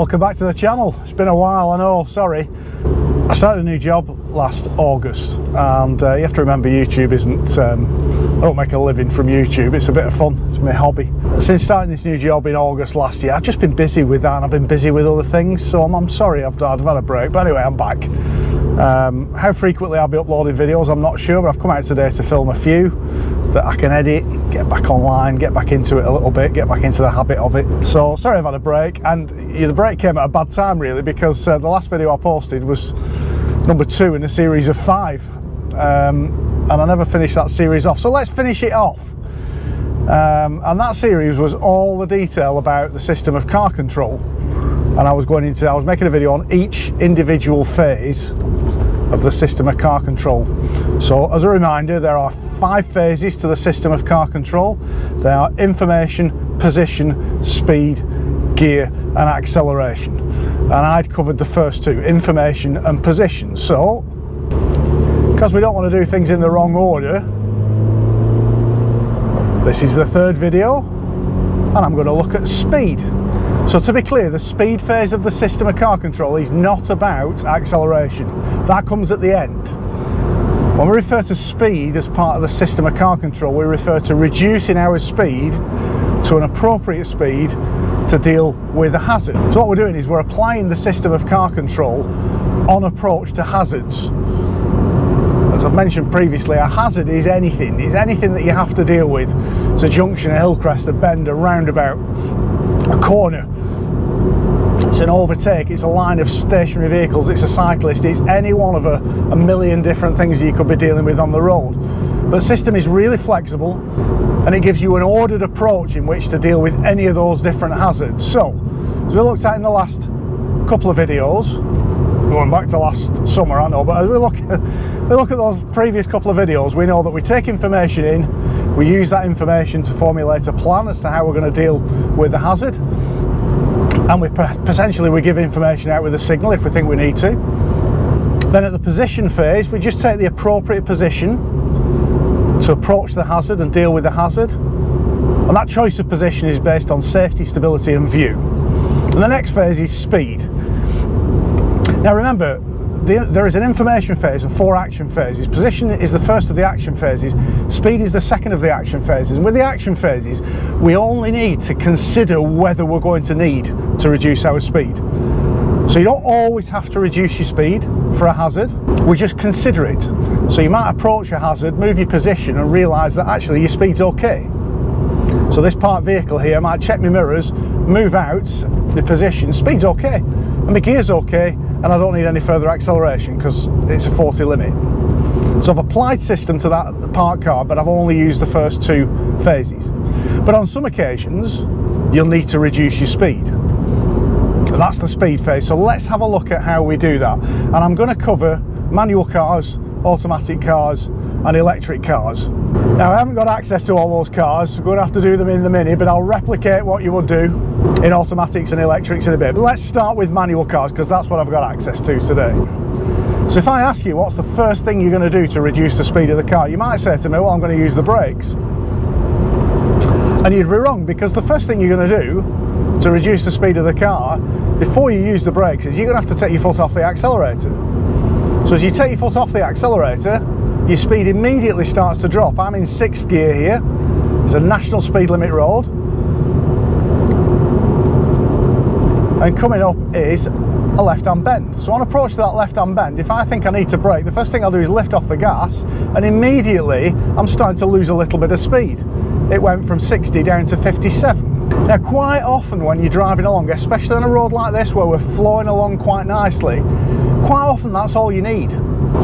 Welcome back to the channel. It's been a while, I know, sorry. I started a new job last August, and you have to remember YouTube isn't, I don't make a living from YouTube, it's a bit of fun, it's my hobby. Since starting this new job in August last year, I've just been busy with that and I've been busy with other things, so I'm sorry I've had a break, but anyway, I'm back. How frequently I'll be uploading videos, I'm not sure, but I've come out today to film a few that I can edit, get back online, get back into it a little bit, get back into the habit of it. So sorry I've had a break, and the break came at a bad time really, because the last video I posted was number 2 in a series of 5, and I never finished that series off, so let's finish it off. And that series was all the detail about the system of car control, and I was making a video on each individual phase of the system of car control. So as a reminder, there are 5 phases to the system of car control. They are information, position, speed, gear and acceleration, and I'd covered the first 2, information and position. So because we don't want to do things in the wrong order, this is the 3rd video and I'm going to look at speed. So to be clear, the speed phase of the system of car control is not about acceleration. That comes at the end. When we refer to speed as part of the system of car control, we refer to reducing our speed to an appropriate speed to deal with a hazard. So what we're doing is we're applying the system of car control on approach to hazards. As I've mentioned previously, a hazard is anything. It's anything that you have to deal with. It's a junction, a hill crest, a bend, a roundabout, a corner. It's an overtake, it's a line of stationary vehicles, it's a cyclist, it's any one of a million different things you could be dealing with on the road. But the system is really flexible and it gives you an ordered approach in which to deal with any of those different hazards. So, as we looked at in the last couple of videos, going back to last summer I know, but as we look at those previous couple of videos, we know that we take information in, we use that information to formulate a plan as to how we're going to deal with the hazard, and we give information out with a signal if we think we need to. Then at the position phase, we just take the appropriate position to approach the hazard and deal with the hazard, and that choice of position is based on safety, stability and view. And the next phase is speed. Now remember, there is an information phase and 4 action phases. Position is the first of the action phases, speed is the second of the action phases, and with the action phases we only need to consider whether we're going to need to reduce our speed. So you don't always have to reduce your speed for a hazard, we just consider it. So you might approach a hazard, move your position and realise that actually your speed's okay. So this parked vehicle here, I might check my mirrors, move out, the position, speed's okay, and my gear's okay, and I don't need any further acceleration because it's a 40 limit. So I've applied system to that parked car, but I've only used the first 2 phases. But on some occasions, you'll need to reduce your speed. That's the speed phase. So let's have a look at how we do that. And I'm going to cover manual cars, automatic cars, and electric cars. Now I haven't got access to all those cars, we're going to have to do them in the Mini, but I'll replicate what you would do in automatics and electrics in a bit. But let's start with manual cars because that's what I've got access to today. So if I ask you what's the first thing you're going to do to reduce the speed of the car, you might say to me, well, I'm going to use the brakes. And you'd be wrong, because the first thing you're going to do to reduce the speed of the car before you use the brakes is you're going to have to take your foot off the accelerator. So as you take your foot off the accelerator, your speed immediately starts to drop. I'm in 6th gear here. It's a national speed limit road. And coming up is a left-hand bend. So on approach to that left-hand bend, if I think I need to brake, the first thing I'll do is lift off the gas, and immediately I'm starting to lose a little bit of speed. It went from 60 down to 57. Now quite often when you're driving along, especially on a road like this where we're flowing along quite nicely, quite often that's all you need.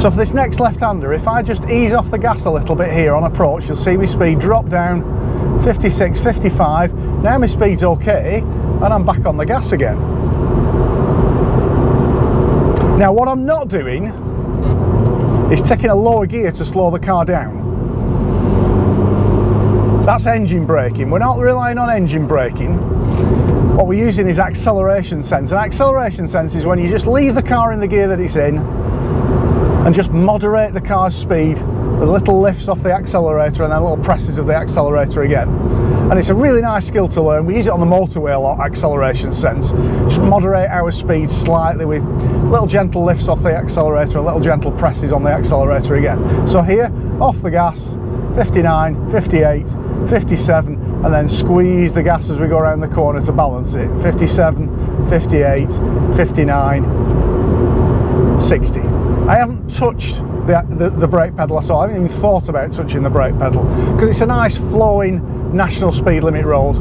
So for this next left-hander, if I just ease off the gas a little bit here on approach, you'll see my speed drop down, 56, 55, now my speed's okay, and I'm back on the gas again. Now what I'm not doing is taking a lower gear to slow the car down. That's engine braking. We're not relying on engine braking. What we're using is acceleration sense, and acceleration sense is when you just leave the car in the gear that it's in and just moderate the car's speed with little lifts off the accelerator and then little presses of the accelerator again. And it's a really nice skill to learn. We use it on the motorway a lot, acceleration sense. Just moderate our speed slightly with little gentle lifts off the accelerator and little gentle presses on the accelerator again. So here, off the gas, 59, 58, 57, and then squeeze the gas as we go around the corner to balance it. 57, 58, 59, 60. I haven't touched the brake pedal at all. I haven't even thought about touching the brake pedal because it's a nice flowing national speed limit road.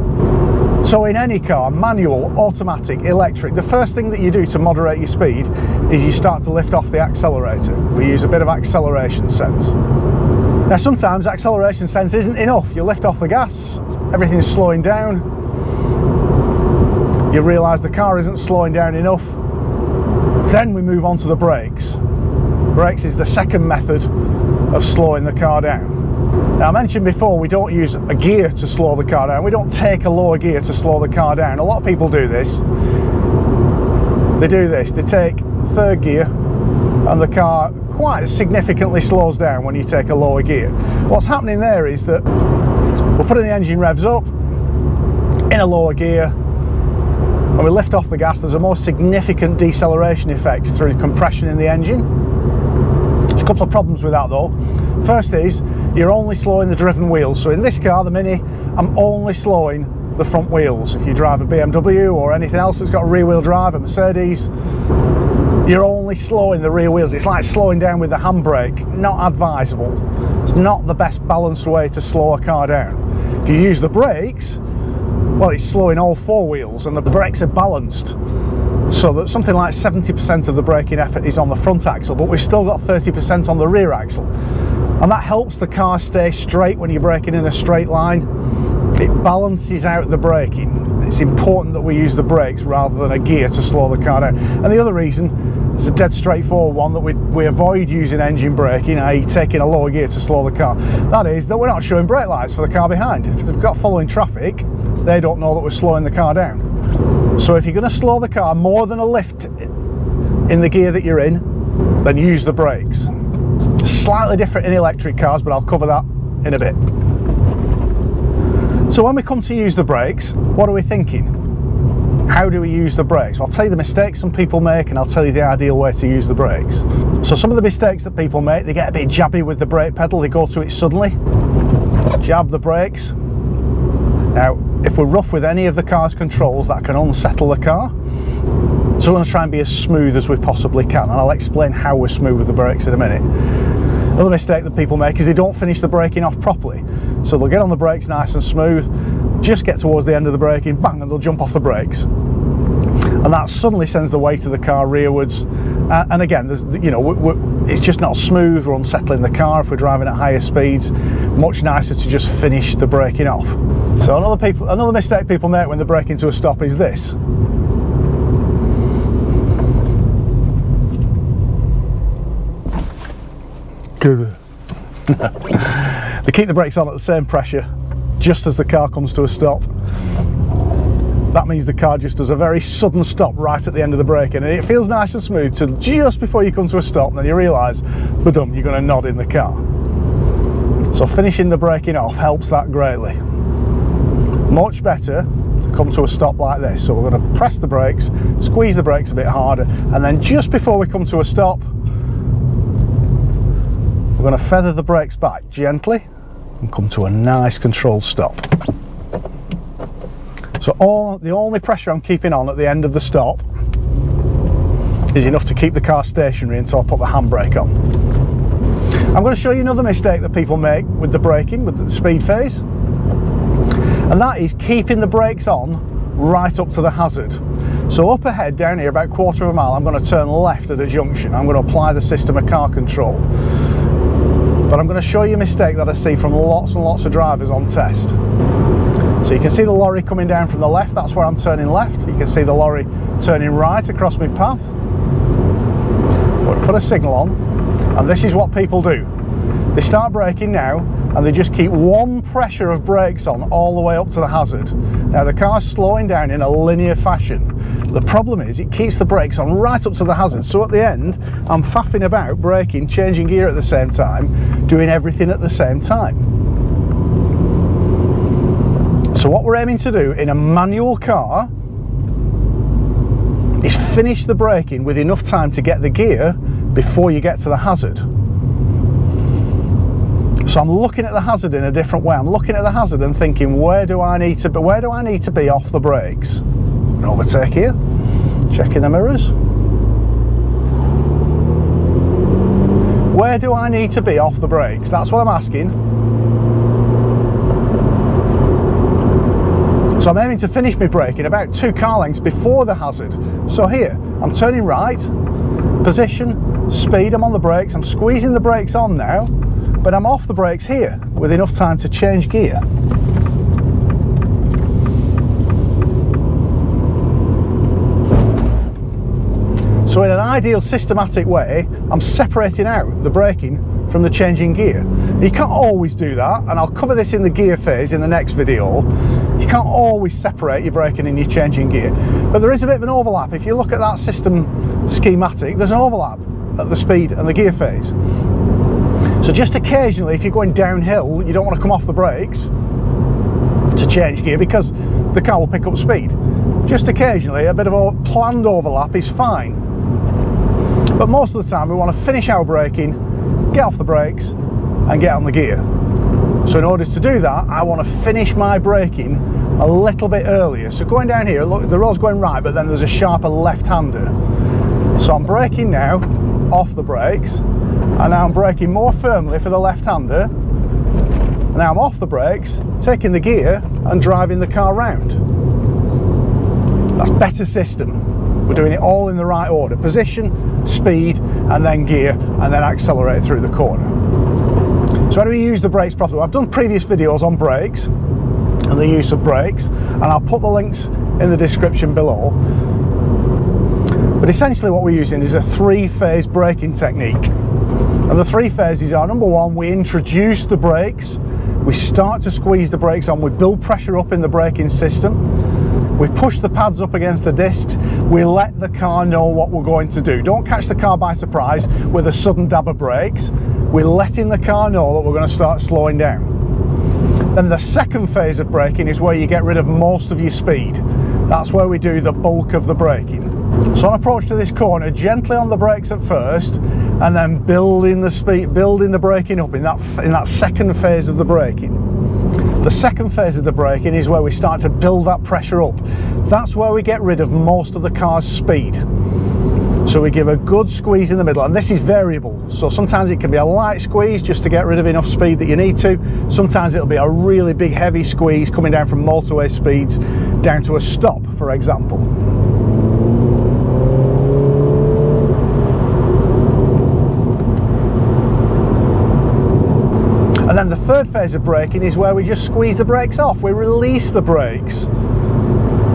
So in any car, manual, automatic, electric, the first thing that you do to moderate your speed is you start to lift off the accelerator. We use a bit of acceleration sense. Now sometimes acceleration sense isn't enough. You lift off the gas, everything's slowing down. You realise the car isn't slowing down enough. Then we move on to the brakes. Brakes is the second method of slowing the car down. Now I mentioned before we don't use a gear to slow the car down. We don't take a lower gear to slow the car down. A lot of people do this. They do this. They take third gear and the car quite significantly slows down when you take a lower gear. What's happening there is that we're putting the engine revs up in a lower gear. When we lift off the gas, there's a more significant deceleration effect through compression in the engine. There's a couple of problems with that though. First is, you're only slowing the driven wheels. So in this car, the Mini, I'm only slowing the front wheels. If you drive a BMW or anything else that's got a rear wheel drive, a Mercedes, you're only slowing the rear wheels. It's like slowing down with the handbrake. Not advisable. It's not the best balanced way to slow a car down. If you use the brakes, well, it's slowing all four wheels and the brakes are balanced so that something like 70% of the braking effort is on the front axle, but we've still got 30% on the rear axle. And that helps the car stay straight when you're braking in a straight line. It balances out the braking. It's important that we use the brakes rather than a gear to slow the car down. And the other reason is a dead straightforward one, that we avoid using engine braking, i.e. taking a lower gear to slow the car. That is that we're not showing brake lights for the car behind. If they've got following traffic, they don't know that we're slowing the car down. So if you're going to slow the car more than a lift in the gear that you're in, then use the brakes. Slightly different in electric cars, but I'll cover that in a bit. So when we come to use the brakes, what are we thinking? How do we use the brakes? Well, I'll tell you the mistakes some people make and I'll tell you the ideal way to use the brakes. So some of the mistakes that people make, they get a bit jabby with the brake pedal, they go to it suddenly, jab the brakes. Now, if we're rough with any of the car's controls, that can unsettle the car. So we're going to try and be as smooth as we possibly can, and I'll explain how we're smooth with the brakes in a minute. Another mistake that people make is they don't finish the braking off properly. So they'll get on the brakes nice and smooth, just get towards the end of the braking, bang, and they'll jump off the brakes. And that suddenly sends the weight of the car rearwards. And again, it's just not smooth, we're unsettling the car if we're driving at higher speeds. Much nicer to just finish the braking off. So another mistake people make when they're braking to a stop is this. They keep the brakes on at the same pressure just as the car comes to a stop. That means the car just does a very sudden stop right at the end of the braking, and it feels nice and smooth till just before you come to a stop, and then you realise, ba-dum, you're going to nod in the car. So finishing the braking off helps that greatly. Much better to come to a stop like this. So we're going to press the brakes, squeeze the brakes a bit harder, and then just before we come to a stop, we're going to feather the brakes back gently and come to a nice controlled stop. So the only pressure I'm keeping on at the end of the stop is enough to keep the car stationary until I put the handbrake on. I'm going to show you another mistake that people make with the braking, with the speed phase, and that is keeping the brakes on right up to the hazard. So up ahead, down here, about a quarter of a mile, I'm going to turn left at a junction. I'm going to apply the system of car control. But I'm going to show you a mistake that I see from lots and lots of drivers on test. So you can see the lorry coming down from the left, that's where I'm turning left. You can see the lorry turning right across my path. We'll put a signal on, and this is what people do. They start braking now, and they just keep one pressure of brakes on all the way up to the hazard. Now the car's slowing down in a linear fashion. The problem is it keeps the brakes on right up to the hazard, so at the end I'm faffing about, braking, changing gear at the same time, doing everything at the same time. So what we're aiming to do in a manual car is finish the braking with enough time to get the gear before you get to the hazard. So I'm looking at the hazard in a different way. I'm looking at the hazard and thinking, where do I need to be off the brakes? An overtake here, checking the mirrors. Where do I need to be off the brakes? That's what I'm asking. So I'm aiming to finish my braking about 2 car lengths before the hazard. So here, I'm turning right, position, speed, I'm on the brakes, I'm squeezing the brakes on now, but I'm off the brakes here with enough time to change gear. So in an ideal systematic way, I'm separating out the braking from the changing gear. You can't always do that, and I'll cover this in the gear phase in the next video. You can't always separate your braking and your changing gear, but there is a bit of an overlap. If you look at that system schematic, there's an overlap at the speed and the gear phase. So just occasionally, if you're going downhill, you don't want to come off the brakes to change gear because the car will pick up speed. Just occasionally, a bit of a planned overlap is fine. But most of the time we want to finish our braking, get off the brakes and get on the gear. So in order to do that, I want to finish my braking a little bit earlier. So going down here, look, the road's going right, but then there's a sharper left-hander. So I'm braking now, off the brakes, and now I'm braking more firmly for the left-hander. And now I'm off the brakes, taking the gear and driving the car round. That's better system. We're doing it all in the right order. Position, speed, and then gear, and then accelerate through the corner. So how do we use the brakes properly? I've done previous videos on brakes and the use of brakes, and I'll put the links in the description below. But essentially what we're using is a 3-phase braking technique. And the 3 phases are, number 1, we introduce the brakes. We start to squeeze the brakes on. We build pressure up in the braking system. We push the pads up against the discs. We let the car know what we're going to do. Don't catch the car by surprise with a sudden dab of brakes. We're letting the car know that we're going to start slowing down. Then the 2nd phase of braking is where you get rid of most of your speed. That's where we do the bulk of the braking. So on approach to this corner, gently on the brakes at first, and then building the speed, building the braking up in that 2nd phase of the braking. The 2nd phase of the braking is where we start to build that pressure up. That's where we get rid of most of the car's speed. So we give a good squeeze in the middle, and this is variable. So sometimes it can be a light squeeze just to get rid of enough speed that you need to. Sometimes it'll be a really big heavy squeeze coming down from motorway speeds down to a stop, for example. And then the 3rd phase of braking is where we just squeeze the brakes off. We release the brakes.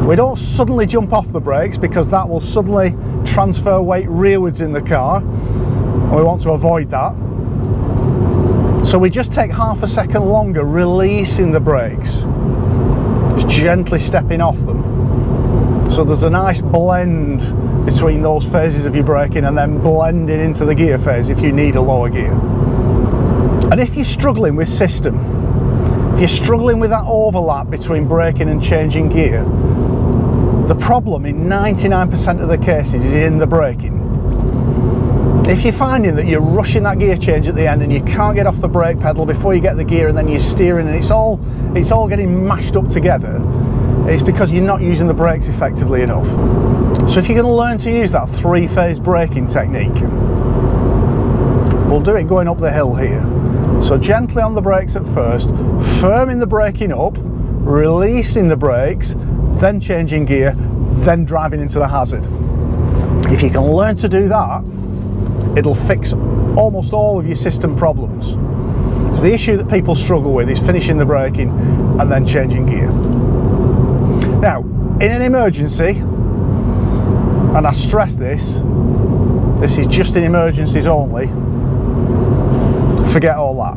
We don't suddenly jump off the brakes because that will suddenly transfer weight rearwards in the car, and we want to avoid that. So we just take half a second longer releasing the brakes, just gently stepping off them. So there's a nice blend between those phases of your braking, and then blending into the gear phase if you need a lower gear. And if you're struggling with system, if you're struggling with that overlap between braking and changing gear, the problem in 99% of the cases is in the braking. If you're finding that you're rushing that gear change at the end and you can't get off the brake pedal before you get the gear, and then you're steering and it's all getting mashed up together, it's because you're not using the brakes effectively enough. So if you're going to learn to use that 3-phase braking technique, we'll do it going up the hill here. So gently on the brakes at first, firming the braking up, releasing the brakes, then changing gear, then driving into the hazard. If you can learn to do that, it'll fix almost all of your system problems. So the issue that people struggle with is finishing the braking and then changing gear. Now, in an emergency, and I stress this is just in emergencies only, forget all that.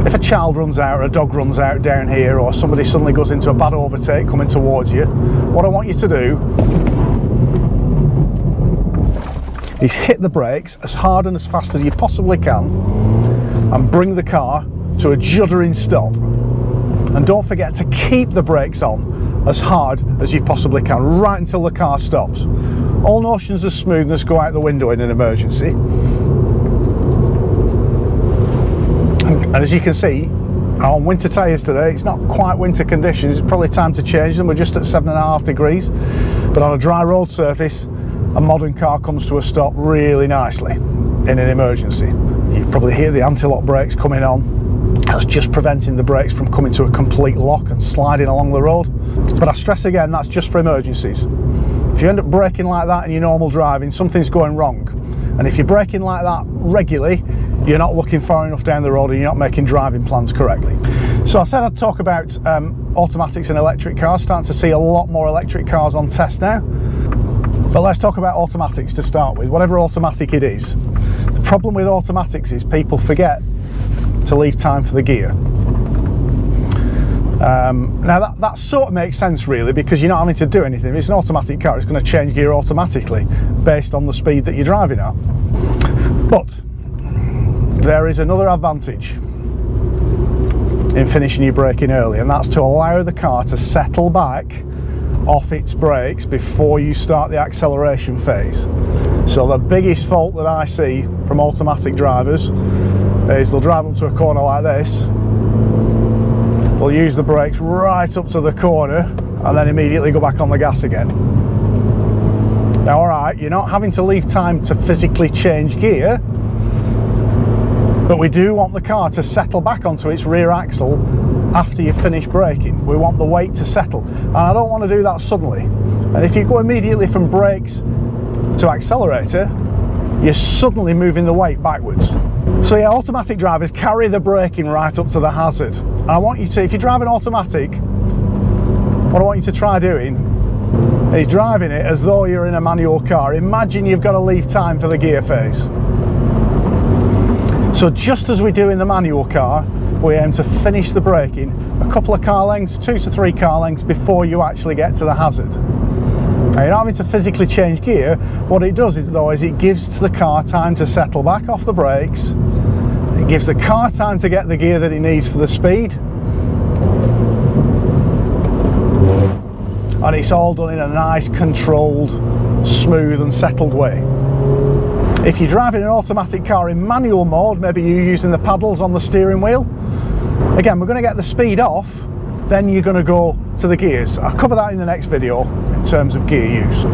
If a child runs out or a dog runs out down here, or somebody suddenly goes into a bad overtake coming towards you, what I want you to do is hit the brakes as hard and as fast as you possibly can and bring the car to a juddering stop. And don't forget to keep the brakes on as hard as you possibly can, right until the car stops. All notions of smoothness go out the window in an emergency. And as you can see, I'm on winter tyres today. It's not quite winter conditions, it's probably time to change them. We're just at 7.5 degrees, but on a dry road surface, a modern car comes to a stop really nicely in an emergency. You probably hear the anti-lock brakes coming on. That's just preventing the brakes from coming to a complete lock and sliding along the road. But I stress again, that's just for emergencies. If you end up braking like that in your normal driving, something's going wrong. And if you're braking like that regularly, you're not looking far enough down the road and you're not making driving plans correctly. So I said I'd talk about automatics and electric cars. Starting to see a lot more electric cars on test now. But let's talk about automatics to start with, whatever automatic it is. The problem with automatics is people forget to leave time for the gear. Now that sort of makes sense really, because you're not having to do anything. If it's an automatic car, it's going to change gear automatically based on the speed that you're driving at. But there is another advantage in finishing your braking early, and that's to allow the car to settle back off its brakes before you start the acceleration phase. So the biggest fault that I see from automatic drivers is they'll drive up to a corner like this, they'll use the brakes right up to the corner and then immediately go back on the gas again. Now alright, you're not having to leave time to physically change gear, but we do want the car to settle back onto its rear axle after you finish braking. We want the weight to settle, and I don't want to do that suddenly. And if you go immediately from brakes to accelerator, you're suddenly moving the weight backwards. So yeah, automatic drivers carry the braking right up to the hazard. And I want you to, if you're driving automatic, what I want you to try doing is driving it as though you're in a manual car. Imagine you've got to leave time for the gear phase. So just as we do in the manual car, we aim to finish the braking a couple of car lengths, 2 to 3 car lengths before you actually get to the hazard. Now you're not having to physically change gear. What it does is it gives the car time to settle back off the brakes. It gives the car time to get the gear that it needs for the speed. And it's all done in a nice, controlled, smooth and settled way. If you're driving an automatic car in manual mode, maybe you're using the paddles on the steering wheel, again, we're going to get the speed off, then you're going to go to the gears. I'll cover that in the next video in terms of gear use.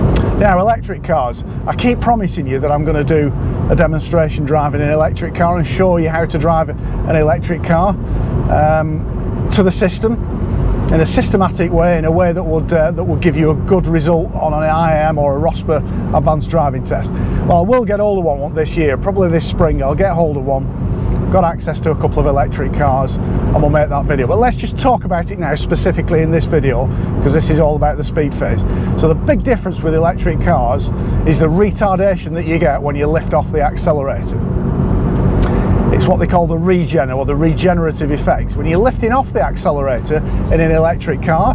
Now, electric cars, I keep promising you that I'm going to do a demonstration driving an electric car and show you how to drive an electric car to the system in a systematic way, in a way that would give you a good result on an IAM or a ROSPA advanced driving test. Well, I will get hold of one this year, probably this spring. I'll get hold of one, got access to a couple of electric cars, and we'll make that video. But let's just talk about it now specifically in this video, because this is all about the speed phase. So the big difference with electric cars is the retardation that you get when you lift off the accelerator. It's what they call the regen, or the regenerative effect. When you're lifting off the accelerator in an electric car,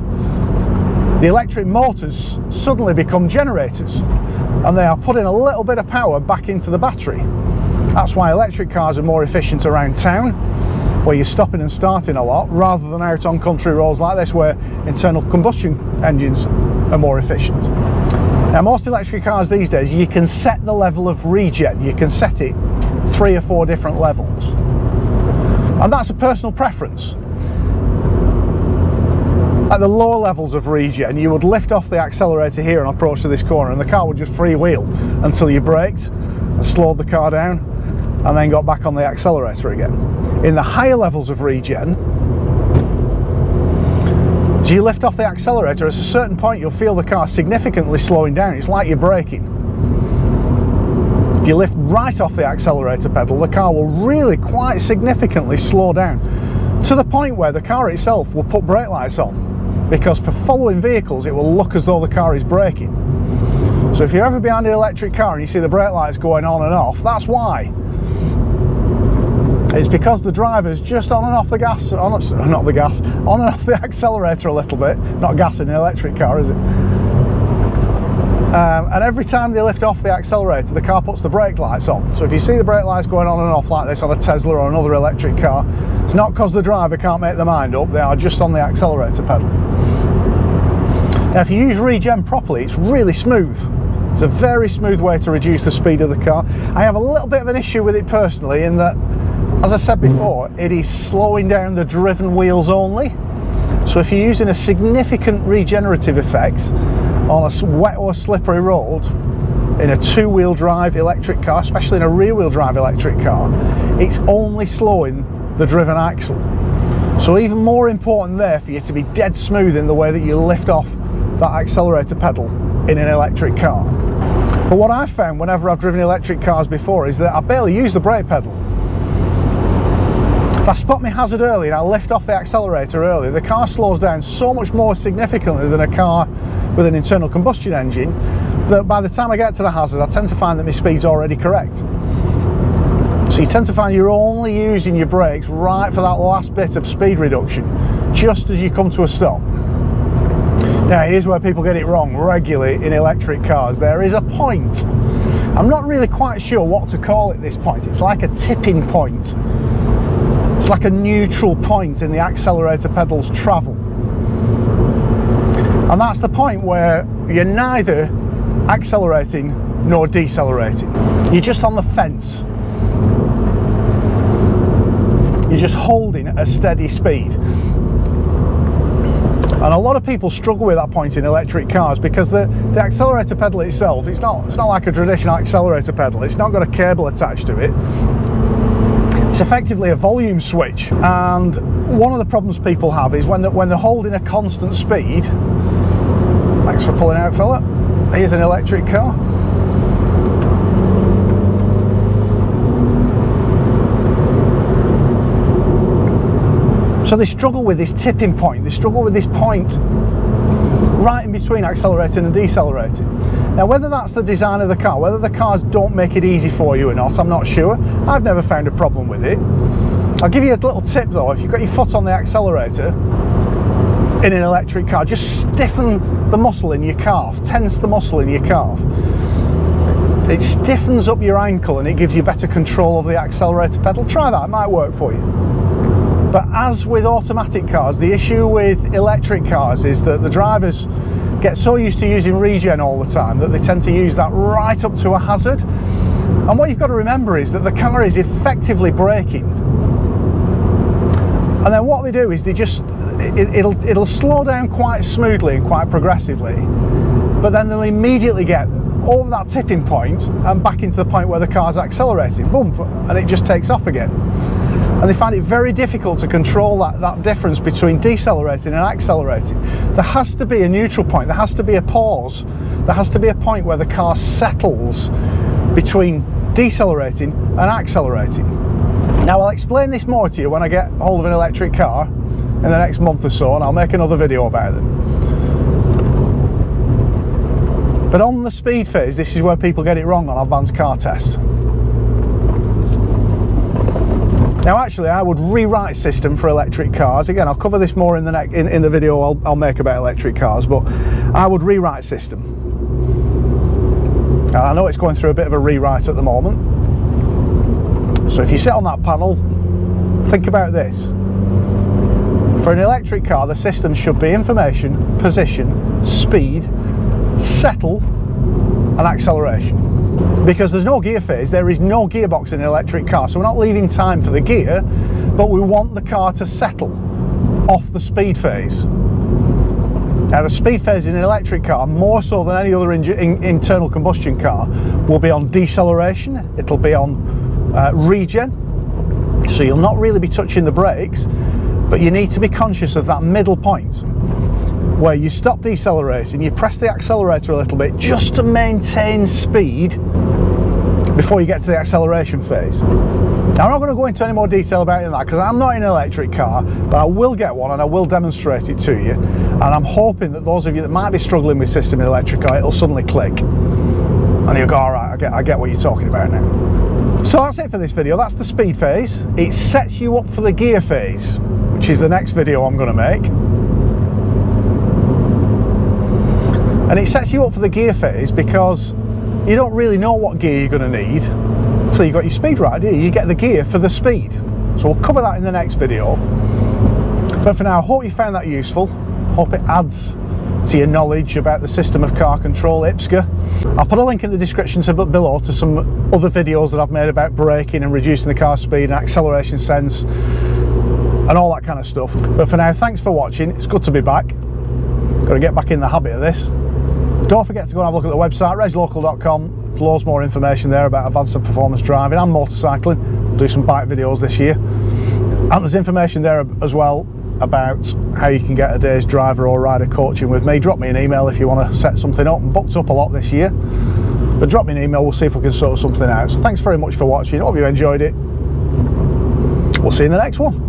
the electric motors suddenly become generators, and they are putting a little bit of power back into the battery. That's why electric cars are more efficient around town, where you're stopping and starting a lot, rather than out on country roads like this, where internal combustion engines are more efficient. Now, most electric cars these days, you can set the level of regen. You can set it 3 or 4 different levels, and that's a personal preference. At the lower levels of regen, you would lift off the accelerator here and approach to this corner, and the car would just freewheel until you braked and slowed the car down and then got back on the accelerator again. In the higher levels of regen, as you lift off the accelerator, at a certain point you'll feel the car significantly slowing down. It's like you're braking. If you lift right off the accelerator pedal, the car will really quite significantly slow down, to the point where the car itself will put brake lights on, because for following vehicles it will look as though the car is braking. So if you're ever behind an electric car and you see the brake lights going on and off, that's why. It's because the driver's just on and off the gas, on and off the accelerator a little bit. Not gas in an electric car, is it? And every time they lift off the accelerator, the car puts the brake lights on. So if you see the brake lights going on and off like this on a Tesla or another electric car, it's not because the driver can't make their mind up, they are just on the accelerator pedal. Now if you use regen properly, it's really smooth. It's a very smooth way to reduce the speed of the car. I have a little bit of an issue with it personally in that, as I said before, it is slowing down the driven wheels only. So if you're using a significant regenerative effect on a wet or slippery road in a two-wheel drive electric car, especially in a rear-wheel drive electric car, it's only slowing the driven axle. So even more important there for you to be dead smooth in the way that you lift off that accelerator pedal in an electric car. But what I've found whenever I've driven electric cars before is that I barely use the brake pedal. If I spot my hazard early and I lift off the accelerator early, the car slows down so much more significantly than a car with an internal combustion engine that by the time I get to the hazard, I tend to find that my speed's already correct. So you tend to find you're only using your brakes right for that last bit of speed reduction, just as you come to a stop. Now here's where people get it wrong regularly in electric cars. There is a point. I'm not really quite sure what to call it, this point. It's like a tipping point. It's like a neutral point in the accelerator pedal's travel. And that's the point where you're neither accelerating nor decelerating. You're just on the fence. You're just holding a steady speed. And a lot of people struggle with that point in electric cars because the accelerator pedal itself, it's not like a traditional accelerator pedal. It's not got a cable attached to it. It's effectively a volume switch, and one of the problems people have is when they're holding a constant speed. Thanks for pulling out, fella. Here's an electric car. So they struggle with this tipping point. They struggle with this point right in between accelerating and decelerating. Now whether that's the design of the car, whether the cars don't make it easy for you or not, I'm not sure. I've never found a problem with it. I'll give you a little tip though. If you've got your foot on the accelerator in an electric car, just stiffen the muscle in your calf, tense the muscle in your calf. It stiffens up your ankle and it gives you better control of the accelerator pedal. Try that, it might work for you. But as with automatic cars, the issue with electric cars is that the drivers get so used to using regen all the time that they tend to use that right up to a hazard. And what you've got to remember is that the car is effectively braking. And then what they do is they just, it'll slow down quite smoothly and quite progressively, but then they'll immediately get over that tipping point and back into the point where the car's accelerating, boom, and it just takes off again. And they find it very difficult to control that difference between decelerating and accelerating. There has to be a neutral point, there has to be a pause, there has to be a point where the car settles between decelerating and accelerating. Now I'll explain this more to you when I get hold of an electric car in the next month or so, and I'll make another video about them. But on the speed phase, this is where people get it wrong on advanced car tests. Now actually I would rewrite system for electric cars. Again, I'll cover this more in the video I'll make about electric cars, but I would rewrite system. And I know it's going through a bit of a rewrite at the moment. So if you sit on that panel, think about this. For an electric car, the system should be information, position, speed, settle, and acceleration. Because there's no gear phase, there is no gearbox in an electric car, so we're not leaving time for the gear, but we want the car to settle off the speed phase. Now the speed phase in an electric car, more so than any other internal combustion car, will be on deceleration, it'll be on regen, so you'll not really be touching the brakes, but you need to be conscious of that middle point where you stop decelerating, you press the accelerator a little bit just to maintain speed before you get to the acceleration phase. Now I'm not going to go into any more detail about that because I'm not in an electric car, but I will get one and I will demonstrate it to you, and I'm hoping that those of you that might be struggling with system in electric car, it'll suddenly click and you'll go, alright, I get what you're talking about now. So that's it for this video. That's the speed phase. It sets you up for the gear phase, which is the next video I'm going to make. And it sets you up for the gear phase because you don't really know what gear you're going to need until you've got your speed right, do you? You get the gear for the speed. So we'll cover that in the next video. But for now, I hope you found that useful. Hope it adds to your knowledge about the system of car control, IPSC. I'll put a link in the description below to some other videos that I've made about braking and reducing the car speed and acceleration sense and all that kind of stuff. But for now, thanks for watching. It's good to be back. Got to get back in the habit of this. Don't forget to go and have a look at the website, regslocal.com. There's loads more information there about advanced and performance driving and motorcycling. We'll do some bike videos this year. And there's information there as well about how you can get a day's driver or rider coaching with me. Drop me an email if you want to set something up. I'm booked up a lot this year. But drop me an email, we'll see if we can sort something out. So thanks very much for watching. Hope you enjoyed it. We'll see you in the next one.